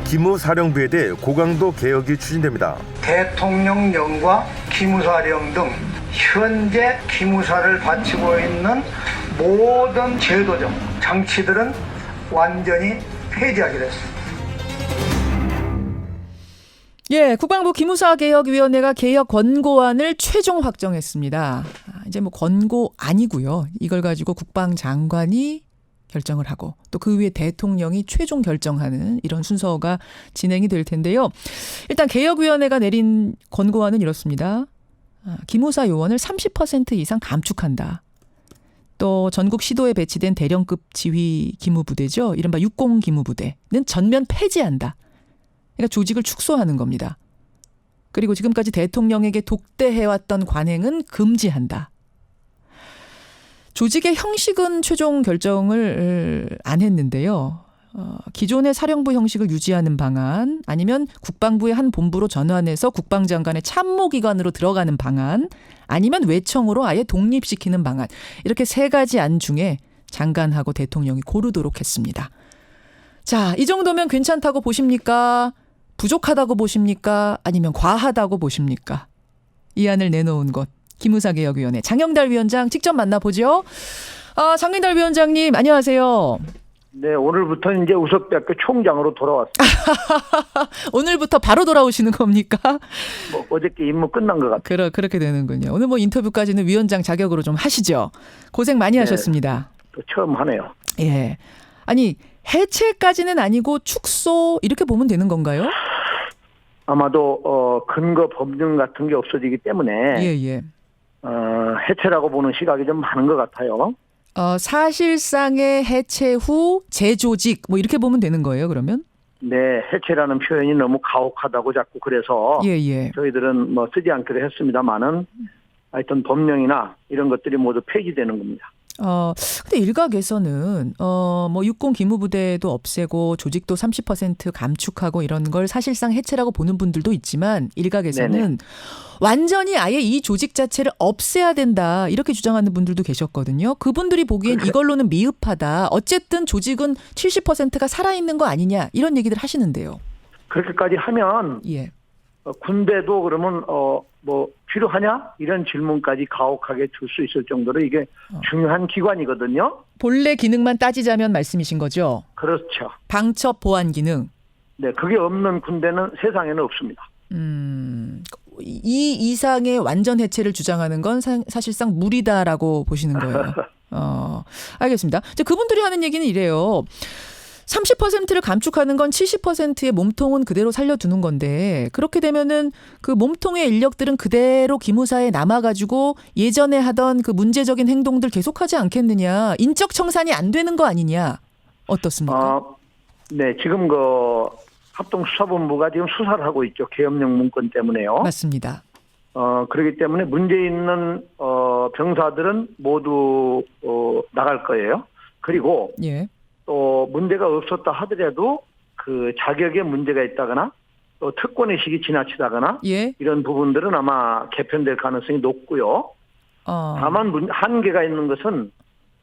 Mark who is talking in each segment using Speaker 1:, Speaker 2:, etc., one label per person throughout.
Speaker 1: 기무사령부에 대해 고강도 개혁이 추진됩니다.
Speaker 2: 대통령령과 기무사령 등 현재 기무사를 바치고 있는 모든 제도적 장치들은 완전히 폐지하기로 했습니다.
Speaker 3: 예, 국방부 기무사개혁위원회가 개혁 권고안을 최종 확정했습니다. 이제 뭐 권고 아니고요. 이걸 가지고 국방장관이 결정을 하고 또 그 위에 대통령이 최종 결정하는 이런 순서가 진행이 될 텐데요. 일단 개혁위원회가 내린 권고안은 이렇습니다. 기무사 요원을 30% 이상 감축한다. 또 전국 시도에 배치된 대령급 지휘 기무부대죠. 이른바 육공 기무부대는 전면 폐지한다. 그러니까 조직을 축소하는 겁니다. 그리고 지금까지 대통령에게 독대해왔던 관행은 금지한다. 조직의 형식은 최종 결정을 안 했는데요. 기존의 사령부 형식을 유지하는 방안, 아니면 국방부의 한 본부로 전환해서 국방장관의 참모기관으로 들어가는 방안, 아니면 외청으로 아예 독립시키는 방안. 이렇게 세 가지 안 중에 장관하고 대통령이 고르도록 했습니다. 자, 이 정도면 괜찮다고 보십니까? 부족하다고 보십니까? 아니면 과하다고 보십니까? 이 안을 내놓은 것. 기무사개혁위원회 장영달 위원장 직접 만나보죠. 장영달 위원장님 안녕하세요.
Speaker 4: 네, 오늘부터 이제 우석대학교 총장으로 돌아왔습니다.
Speaker 3: 오늘부터 바로 돌아오시는 겁니까?
Speaker 4: 뭐 어저께 임무 끝난 것 같아요.
Speaker 3: 그렇게 되는군요. 오늘 뭐 인터뷰까지는 위원장 자격으로 좀 하시죠. 고생 많이 하셨습니다.
Speaker 4: 또 처음 하네요.
Speaker 3: 예. 아니 해체까지는 아니고 축소 이렇게 보면 되는 건가요?
Speaker 4: 아마도 근거 법령 같은 게 없어지기 때문에
Speaker 3: 예.
Speaker 4: 해체라고 보는 시각이 좀 많은 것 같아요.
Speaker 3: 사실상의 해체 후 재조직 뭐 이렇게 보면 되는 거예요, 그러면?
Speaker 4: 네, 해체라는 표현이 너무 가혹하다고 자꾸 그래서
Speaker 3: 예.
Speaker 4: 저희들은 뭐 쓰지 않기로 했습니다만은 하여튼 법령이나 이런 것들이 모두 폐지되는 겁니다.
Speaker 3: 근데 일각에서는 뭐 육공 기무부대도 없애고 조직도 30% 감축하고 이런 걸 사실상 해체라고 보는 분들도 있지만 일각에서는
Speaker 4: 네네.
Speaker 3: 완전히 아예 이 조직 자체를 없애야 된다 이렇게 주장하는 분들도 계셨거든요. 그분들이 보기엔 이걸로는 미흡하다. 어쨌든 조직은 70%가 살아있는 거 아니냐 이런 얘기들 하시는데요.
Speaker 4: 그렇게까지 하면
Speaker 3: 예.
Speaker 4: 군대도 그러면 뭐 필요하냐 이런 질문까지 가혹하게 줄 수 있을 정도로 이게 중요한 기관이거든요. 본래
Speaker 3: 기능만 따지자면 말씀이신 거죠?
Speaker 4: 그렇죠.
Speaker 3: 방첩 보안 기능.
Speaker 4: 네, 그게 없는 군대는 세상에는 없습니다.
Speaker 3: 이 이상의 완전 해체를 주장하는 건 사실상 무리다라고 보시는 거예요. 알겠습니다. 이제 그분들이 하는 얘기는 이래요. 30%를 감축하는 건 70%의 몸통은 그대로 살려두는 건데 그렇게 되면은 그 몸통의 인력들은 그대로 기무사에 남아가지고 예전에 하던 그 문제적인 행동들 계속하지 않겠느냐. 인적 청산이 안 되는 거 아니냐. 어떻습니까?
Speaker 4: 네, 지금 그 합동수사본부가 지금 수사를 하고 있죠. 계엄령 문건 때문에요.
Speaker 3: 맞습니다.
Speaker 4: 그렇기 때문에 문제 있는 병사들은 모두 나갈 거예요. 그리고
Speaker 3: 예.
Speaker 4: 또 문제가 없었다 하더라도 그 자격에 문제가 있다거나 또 특권의식이 지나치다거나
Speaker 3: 예.
Speaker 4: 이런 부분들은 아마 개편될 가능성이 높고요. 다만 한계가 있는 것은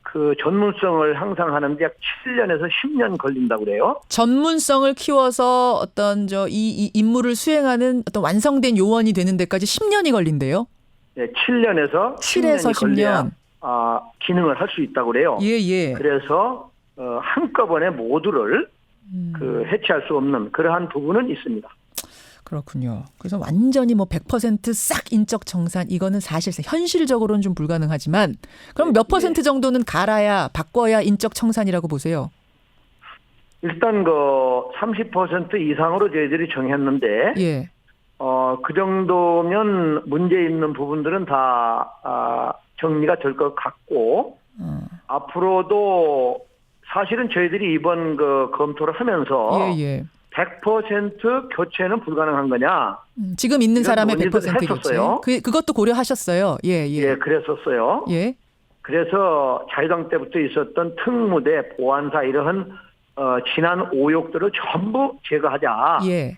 Speaker 4: 그 전문성을 향상하는데 약 7년에서 10년 걸린다고 그래요.
Speaker 3: 전문성을 키워서 어떤 이 임무를 수행하는 어떤 완성된 요원이 되는 데까지 10년이 걸린대요.
Speaker 4: 네, 7년에서 10년. 기능을 할 수 있다고 그래요.
Speaker 3: 예.
Speaker 4: 그래서 한꺼번에 모두를 그 해체할 수 없는 그러한 부분은 있습니다.
Speaker 3: 그렇군요. 그래서 완전히 뭐 100%싹 인적 청산 이거는 사실상 현실적으로는 좀 불가능하지만 그럼 몇 퍼센트 정도는 갈아야 바꿔야 인적 청산이라고 보세요?
Speaker 4: 일단 그 30% 이상으로 저희들이 정했는데
Speaker 3: 예.
Speaker 4: 그 정도면 문제 있는 부분들은 다 정리가 될 것 같고 앞으로도 사실은 저희들이 이번 그 검토를 하면서
Speaker 3: 예.
Speaker 4: 100% 교체는 불가능한 거냐?
Speaker 3: 지금 있는 사람의 100%
Speaker 4: 했었어요.
Speaker 3: 교체. 그것도 고려하셨어요. 예,
Speaker 4: 그랬었어요.
Speaker 3: 예.
Speaker 4: 그래서 자유당 때부터 있었던 특무대, 보안사 이러한 지난 오욕들을 전부 제거하자.
Speaker 3: 예.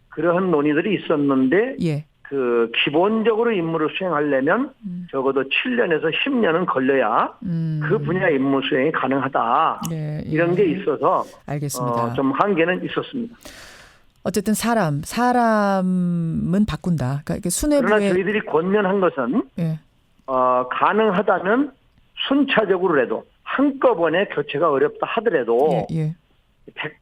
Speaker 4: 그러한 논의들이 있었는데
Speaker 3: 예.
Speaker 4: 그 기본적으로 임무를 수행하려면 적어도 7년에서 10년은 걸려야 그 분야 임무 수행이 가능하다.
Speaker 3: 네, 예.
Speaker 4: 이런 게 있어서
Speaker 3: 알겠습니다.
Speaker 4: 좀 한계는 있었습니다.
Speaker 3: 어쨌든 사람은 바꾼다. 그러니까 수뇌부에
Speaker 4: 그러나 저희들이 권면한 것은
Speaker 3: 예.
Speaker 4: 가능하다면 순차적으로라도 한꺼번에 교체가 어렵다 하더라도
Speaker 3: 예.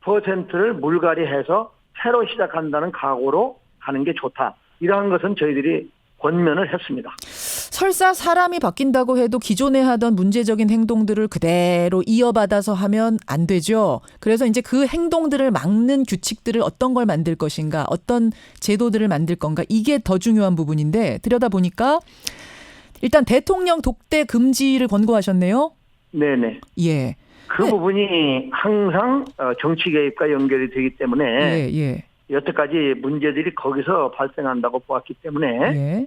Speaker 4: 100%를 물갈이해서 새로 시작한다는 각오로 가는 게 좋다. 이러한 것은 저희들이 권면을 했습니다.
Speaker 3: 설사 사람이 바뀐다고 해도 기존에 하던 문제적인 행동들을 그대로 이어받아서 하면 안 되죠. 그래서 이제 그 행동들을 막는 규칙들을 어떤 걸 만들 것인가, 어떤 제도들을 만들 건가, 이게 더 중요한 부분인데 들여다보니까 일단 대통령 독대 금지를 권고하셨네요.
Speaker 4: 네네.
Speaker 3: 예.
Speaker 4: 그 부분이 항상 정치 개입과 연결이 되기 때문에
Speaker 3: 예.
Speaker 4: 여태까지 문제들이 거기서 발생한다고 보았기 때문에
Speaker 3: 예.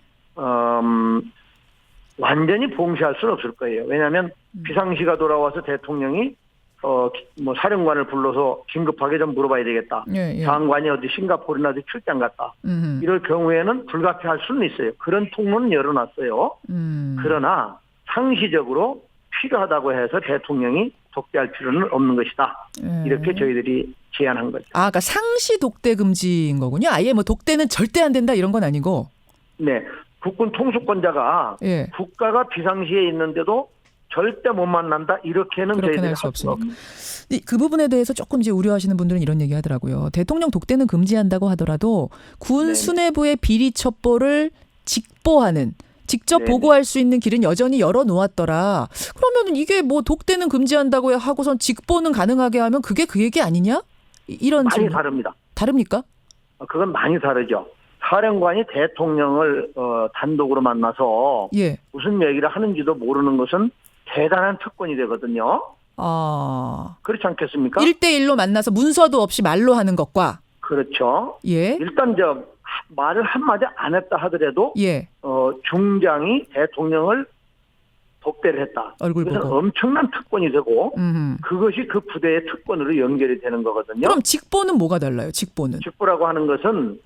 Speaker 4: 완전히 봉쇄할 수는 없을 거예요. 왜냐하면 비상시가 돌아와서 대통령이 뭐 사령관을 불러서 긴급하게 좀 물어봐야 되겠다.
Speaker 3: 예.
Speaker 4: 장관이 어디 싱가포르나 어디 출장 갔다. 이럴 경우에는 불가피할 수는 있어요. 그런 통로는 열어놨어요. 그러나 상시적으로 필요하다고 해서 대통령이 독대할 필요는 없는 것이다. 이렇게 저희들이 제안한 거죠.
Speaker 3: 그러니까 상시 독대 금지인 거군요. 아예 뭐 독대는 절대 안 된다 이런 건 아니고.
Speaker 4: 네. 국군 통수권자가
Speaker 3: 예.
Speaker 4: 국가가 비상시에 있는데도 절대 못 만난다. 이렇게는
Speaker 3: 그렇게는 할 수 없으니까. 그 부분에 대해서 조금 이제 우려하시는 분들은 이런 얘기 하더라고요. 대통령 독대는 금지한다고 하더라도 군 수뇌부의 비리 첩보를 직보하는 직접
Speaker 4: 네네.
Speaker 3: 보고할 수 있는 길은 여전히 열어놓았더라. 그러면 이게 뭐 독대는 금지한다고 하고선 직보는 가능하게 하면 그게 그 얘기 아니냐? 이런
Speaker 4: 많이
Speaker 3: 질문.
Speaker 4: 다릅니다.
Speaker 3: 다릅니까?
Speaker 4: 그건 많이 다르죠. 사령관이 대통령을 단독으로 만나서
Speaker 3: 예.
Speaker 4: 무슨 얘기를 하는지도 모르는 것은 대단한 특권이 되거든요. 그렇지 않겠습니까?
Speaker 3: 1대1로 만나서 문서도 없이 말로 하는 것과
Speaker 4: 그렇죠.
Speaker 3: 예.
Speaker 4: 일단 말을 한마디 안 했다 하더라도
Speaker 3: 예.
Speaker 4: 중장이 대통령을 독대를 했다.
Speaker 3: 얼굴
Speaker 4: 그것은
Speaker 3: 보고.
Speaker 4: 엄청난 특권이 되고 그것이 그 부대의 특권으로 연결이 되는 거거든요.
Speaker 3: 그럼 직보는 뭐가 달라요? 직보는.
Speaker 4: 직보라고 하는 것은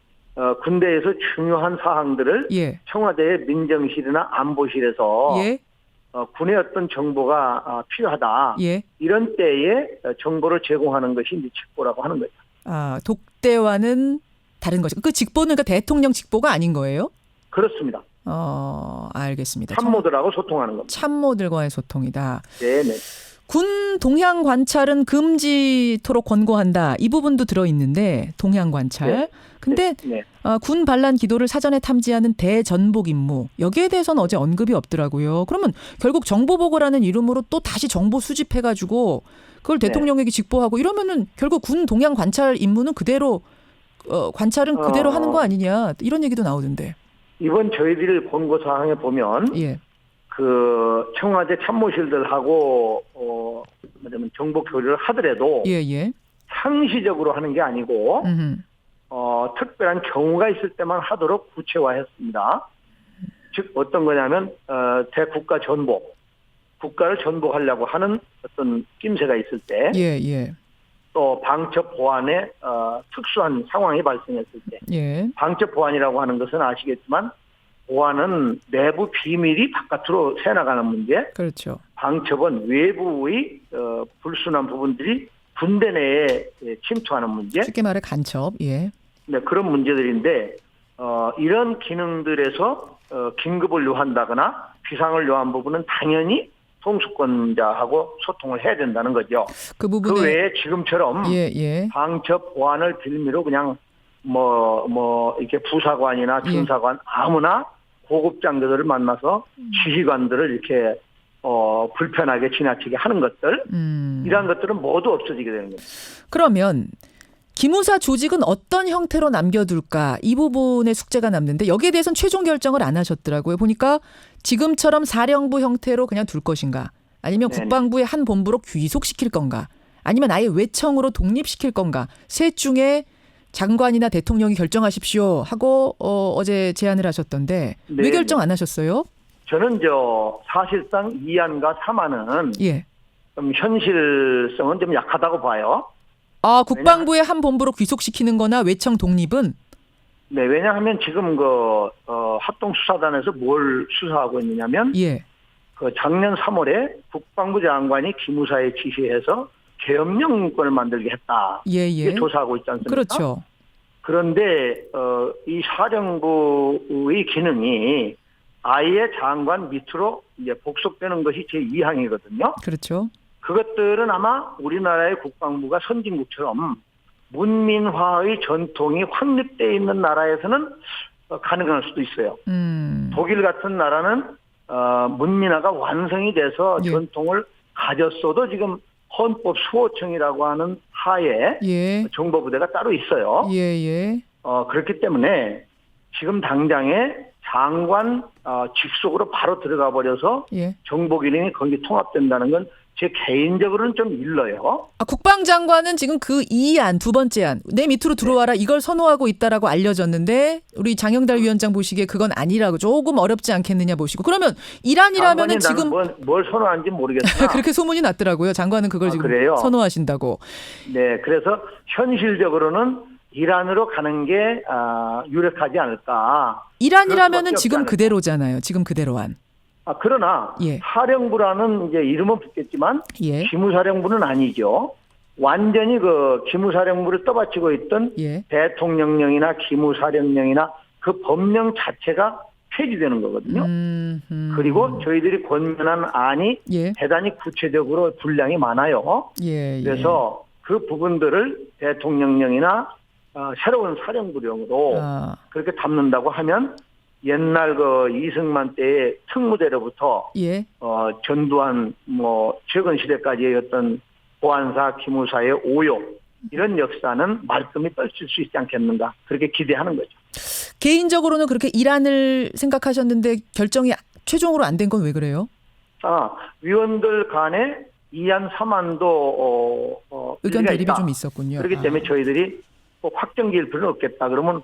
Speaker 4: 군대에서 중요한 사항들을
Speaker 3: 예.
Speaker 4: 청와대의 민정실이나 안보실에서
Speaker 3: 예.
Speaker 4: 군의 어떤 정보가 필요하다.
Speaker 3: 예.
Speaker 4: 이런 때에 정보를 제공하는 것이 이제 직보라고 하는 거죠.
Speaker 3: 독대와는 다른 거죠. 그 직보는 그러니까 대통령 직보가 아닌 거예요?
Speaker 4: 그렇습니다.
Speaker 3: 알겠습니다.
Speaker 4: 참모들하고 소통하는 겁니다.
Speaker 3: 참모들과의 소통이다.
Speaker 4: 네네.
Speaker 3: 군 동향 관찰은 금지토록 권고한다. 이 부분도 들어있는데 동향 관찰.
Speaker 4: 네.
Speaker 3: 근데
Speaker 4: 네.
Speaker 3: 군 반란 기도를 사전에 탐지하는 대전복 임무. 여기에 대해서는 어제 언급이 없더라고요. 그러면 결국 정보보고라는 이름으로 또 다시 정보 수집해가지고 그걸 대통령에게 직보하고 이러면은 결국 군 동향 관찰 임무는 그대로 관찰은 그대로 하는 거 아니냐. 이런 얘기도 나오던데.
Speaker 4: 이번 저희들 권고 사항에 보면
Speaker 3: 예.
Speaker 4: 그 청와대 참모실들하고 뭐냐면 정보 교류를 하더라도
Speaker 3: 예.
Speaker 4: 상시적으로 하는 게 아니고 특별한 경우가 있을 때만 하도록 구체화했습니다. 즉 어떤 거냐면 대국가 전복, 국가를 전복하려고 하는 어떤 낌새가 있을 때,
Speaker 3: 예.
Speaker 4: 또 방첩 보안에 특수한 상황이 발생했을 때,
Speaker 3: 예.
Speaker 4: 방첩 보안이라고 하는 것은 아시겠지만 보안은 내부 비밀이 바깥으로 새나가는 문제,
Speaker 3: 그렇죠.
Speaker 4: 방첩은 외부의 불순한 부분들이 군대 내에 침투하는 문제.
Speaker 3: 쉽게 말해 간첩. 예.
Speaker 4: 네, 그런 문제들인데 이런 기능들에서 긴급을 요한다거나 비상을 요한 부분은 당연히 통수권자하고 소통을 해야 된다는 거죠.
Speaker 3: 그 부분에
Speaker 4: 그 외에 지금처럼
Speaker 3: 예.
Speaker 4: 방첩 보안을 빌미로 그냥 이렇게 부사관이나 중사관 아무나 고급 장교들을 만나서 지휘관들을 이렇게 불편하게 지나치게 하는 것들 이러한 것들은 모두 없어지게 되는 거죠.
Speaker 3: 그러면 기무사 조직은 어떤 형태로 남겨둘까 이 부분의 숙제가 남는데 여기에 대해서는 최종 결정을 안 하셨더라고요. 보니까 지금처럼 사령부 형태로 그냥 둘 것인가 아니면
Speaker 4: 네네.
Speaker 3: 국방부의 한 본부로 귀속시킬 건가 아니면 아예 외청으로 독립시킬 건가 셋 중에 장관이나 대통령이 결정하십시오 하고 어제 제안을 하셨던데 왜
Speaker 4: 네네.
Speaker 3: 결정 안 하셨어요?
Speaker 4: 저는 사실상 2안과 3안은
Speaker 3: 예.
Speaker 4: 좀 현실성은 좀 약하다고 봐요.
Speaker 3: 국방부의 한 본부로 귀속시키는 거나 외청 독립은?
Speaker 4: 네, 왜냐하면 지금 합동수사단에서 뭘 수사하고 있느냐면,
Speaker 3: 예.
Speaker 4: 작년 3월에 국방부 장관이 기무사에 지시해서 계엄령 문건을 만들게 했다.
Speaker 3: 예.
Speaker 4: 이게 조사하고 있지 않습니까?
Speaker 3: 그렇죠.
Speaker 4: 그런데 이 사령부의 기능이 아예 장관 밑으로 이제 복속되는 것이 제2항이거든요.
Speaker 3: 그렇죠.
Speaker 4: 그것들은 아마 우리나라의 국방부가 선진국처럼 문민화의 전통이 확립되어 있는 나라에서는 가능할 수도 있어요. 독일 같은 나라는 문민화가 완성이 돼서
Speaker 3: 예.
Speaker 4: 전통을 가졌어도 지금 헌법 수호청이라고 하는 하에
Speaker 3: 예.
Speaker 4: 정보부대가 따로 있어요.
Speaker 3: 예.
Speaker 4: 그렇기 때문에 지금 당장에 장관 직속으로 바로 들어가 버려서
Speaker 3: 예.
Speaker 4: 정보 기능이 거기 통합된다는 건 제 개인적으로는 좀 일러요.
Speaker 3: 국방장관은 지금 그 2안, 두 번째 안, 내 밑으로 들어와라 이걸 선호하고 있다라고 알려졌는데 우리 장영달 위원장 보시기에 그건 아니라고 조금 어렵지 않겠느냐 보시고 그러면 1안이라면은 지금
Speaker 4: 뭘 선호하는지 모르겠으나
Speaker 3: 그렇게 소문이 났더라고요. 장관은 그걸 지금
Speaker 4: 그래요?
Speaker 3: 선호하신다고.
Speaker 4: 네, 그래서 현실적으로는 이란으로 가는 게 유력하지 않을까.
Speaker 3: 1안이라면은 지금 그대로잖아요. 지금 그대로안.
Speaker 4: 그러나
Speaker 3: 예.
Speaker 4: 사령부라는 이제 이름은 붙겠지만
Speaker 3: 예.
Speaker 4: 기무사령부는 아니죠. 완전히 그 기무사령부를 떠받치고 있던
Speaker 3: 예.
Speaker 4: 대통령령이나 기무사령령이나 그 법령 자체가 폐지되는 거거든요. 그리고 저희들이 권면한 안이
Speaker 3: 예.
Speaker 4: 대단히 구체적으로 분량이 많아요.
Speaker 3: 예.
Speaker 4: 그래서 그 부분들을 대통령령이나 새로운 사령부령으로 그렇게 담는다고 하면 옛날 그 이승만 때의 특무대로부터
Speaker 3: 예.
Speaker 4: 전두환 최근 시대까지의 어떤 보안사 기무사의 오욕 이런 역사는 말끔히 떨칠 수 있지 않겠는가 그렇게 기대하는 거죠.
Speaker 3: 개인적으로는 그렇게 1안을 생각하셨는데 결정이 최종으로 안 된 건 왜 그래요?
Speaker 4: 위원들 간에 2안 3안도
Speaker 3: 의견 대립이 좀 있었군요.
Speaker 4: 그렇기 때문에 저희들이 꼭 확정지을 필요는 없겠다. 그러면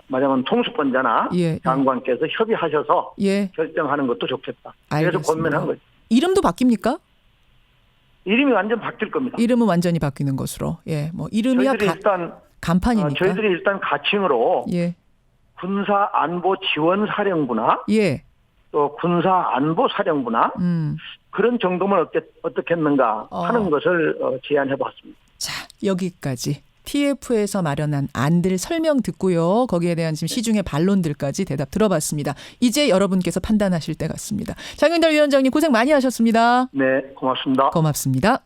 Speaker 4: 말하자면 통수권자나
Speaker 3: 예.
Speaker 4: 장관께서 협의하셔서
Speaker 3: 예.
Speaker 4: 결정하는 것도 좋겠다.
Speaker 3: 알겠습니다.
Speaker 4: 그래서 권면한 거죠.
Speaker 3: 이름도 바뀝니까?
Speaker 4: 이름이 완전 바뀔 겁니다.
Speaker 3: 이름은 완전히 바뀌는 것으로. 예, 뭐 이름이야 간판이니까.
Speaker 4: 저희들이 일단 가칭으로
Speaker 3: 예.
Speaker 4: 군사안보지원사령부나
Speaker 3: 예.
Speaker 4: 또 군사안보사령부나 그런 정도면 어떻겠는가 하는 것을 제안해봤습니다.
Speaker 3: 자, 여기까지. TF에서 마련한 안들 설명 듣고요. 거기에 대한 지금 시중의 반론들까지 대답 들어봤습니다. 이제 여러분께서 판단하실 때 같습니다. 장영달 위원장님 고생 많이 하셨습니다.
Speaker 4: 네, 고맙습니다.
Speaker 3: 고맙습니다.